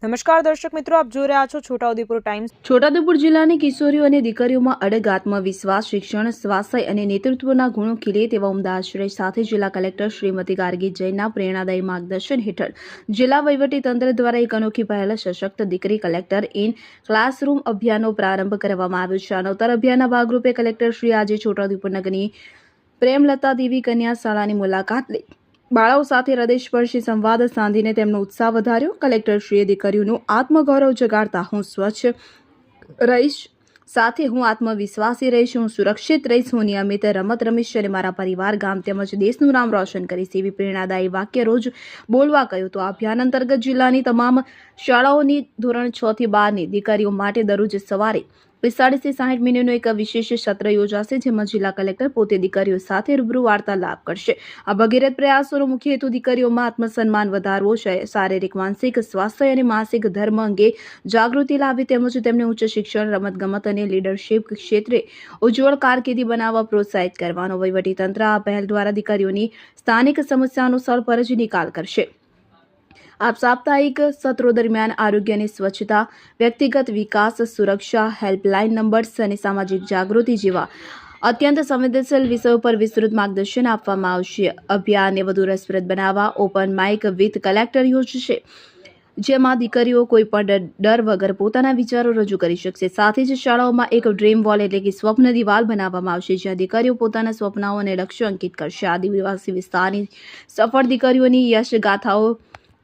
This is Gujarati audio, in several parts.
નમસ્કાર દર્શક મિત્રો, આપ જોઈ રહ્યા છો છોટાઉદેપુર ટાઈમ્સ। છોટાઉદેપુર જિલ્લાની કિશોરીઓ અને દીકરીઓમાં અડગ આત્મવિશ્વાસ, શિક્ષણ, સ્વાસ્થ્ય અને નેતૃત્વના ગુણો ખીલે તેવા ઉમદા આશ્રય સાથે જિલ્લા કલેક્ટર શ્રીમતી ગાર્ગી જૈનના પ્રેરણાદાયી માર્ગદર્શન હેઠળ જિલ્લા વહીવટીતંત્ર દ્વારા એક અનોખી પહેલ સશક્ત દીકરી કલેક્ટર ઇન ક્લાસરૂમ અભિયાનનો પ્રારંભ કરવામાં આવ્યો છે। આ નવતર અભિયાનના ભાગરૂપે કલેક્ટર શ્રી આજે છોટાઉદેપુર નગરની પ્રેમલતા દેવી કન્યા શાળાની મુલાકાત લઈ બાળાઓ સાથે હૃદયસ્પર્શી સંવાદ સાંધીને તેમનો ઉત્સાહ વધાર્યો। કલેક્ટરશ્રીએ દીકરીઓનું આત્મગૌરવ જગાડતા હું સ્વચ્છ રહીશ, સાથે હું આત્મવિશ્વાસી રહીશ, હું સુરક્ષિત રહીશ, હું નિયમિત રમત રમીશ અને મારા પરિવાર, ગામ તેમજ દેશનું નામ રોશન કરીશ એવી પ્રેરણાદાયી વાક્ય રોજ બોલવા કહ્યું। તો આ અભિયાન અંતર્ગત જિલ્લાની તમામ શાળાઓની ધોરણ 6 થી 12ની દીકરીઓ માટે દરરોજ સવારે 45 થી 60 મિનિટનો એક વિશેષ સત્ર યોજાશે, જેમાં જિલ્લા કલેક્ટર પોતે દીકરીઓ સાથે રૂબરૂ વાર્તાલાપ કરશે। આ ભગીરથ પ્રયાસોનો મુખ્ય હેતુ દીકરીઓમાં આત્મસન્માન વધારવો, શારીરિક, માનસિક સ્વાસ્થ્ય અને માસિક ધર્મ અંગે જાગૃતિ લાવવી તેમજ તેમને ઉચ્ચ શિક્ષણ, રમતગમત અને લીડરશીપ ક્ષેત્રે ઉજ્જવળ કારકિર્દી બનાવવા પ્રોત્સાહિત કરવાનો। વહીવટીતંત્ર આ પહેલ દ્વારા દીકરીઓની સ્થાનિક સમસ્યાનો સ્થળ પર જ નિકાલ કરશે। આ સાપ્તાહિક સત્રો દરમિયાન આરોગ્ય અને સ્વચ્છતા, વ્યક્તિગત વિકાસ, સુરક્ષા, હેલ્પલાઇન નંબર્સ અને સામાજિક જાગૃતિ જેવા અત્યંત સંવેદનશીલ વિષયો પર વિસ્તૃત માર્ગદર્શન આપવામાં આવશે। અભિયાનને વધુ રસપ્રદ બનાવવા ઓપન માઇક વિથ કલેક્ટર યોજશે, જેમાં દીકરીઓ કોઈ પણ ડર વગર પોતાના વિચારો રજૂ કરી શકશે। સાથે જ શાળાઓમાં એક ડ્રીમ વોલ એટલે કે સ્વપ્ન દિવાલ બનાવવામાં આવશે, જ્યાં દીકરીઓ પોતાના સ્વપ્નાઓ અને લક્ષ્યો અંકિત કરશે। આદિવાસી વિસ્તારની સફળ દીકરીઓની યશગાથાઓ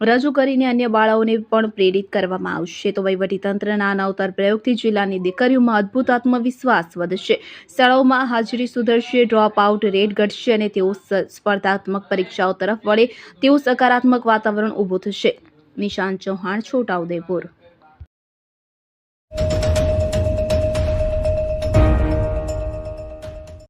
રજૂ કરીને અન્ય બાળાઓને પણ પ્રેરિત કરવામાં આવશે। તો વહીવટીતંત્રના નવતર પ્રયોગથી જિલ્લાની દીકરીઓમાં અદ્ભુત આત્મવિશ્વાસ વધશે, શાળાઓમાં હાજરી સુધરશે, ડ્રોપ આઉટ રેટ ઘટશે અને તેઓ સ્પર્ધાત્મક પરીક્ષાઓ તરફ વળે તેવું સકારાત્મક વાતાવરણ ઊભું થશે। નિશાંત ચૌહાણ, છોટાઉદેપુર।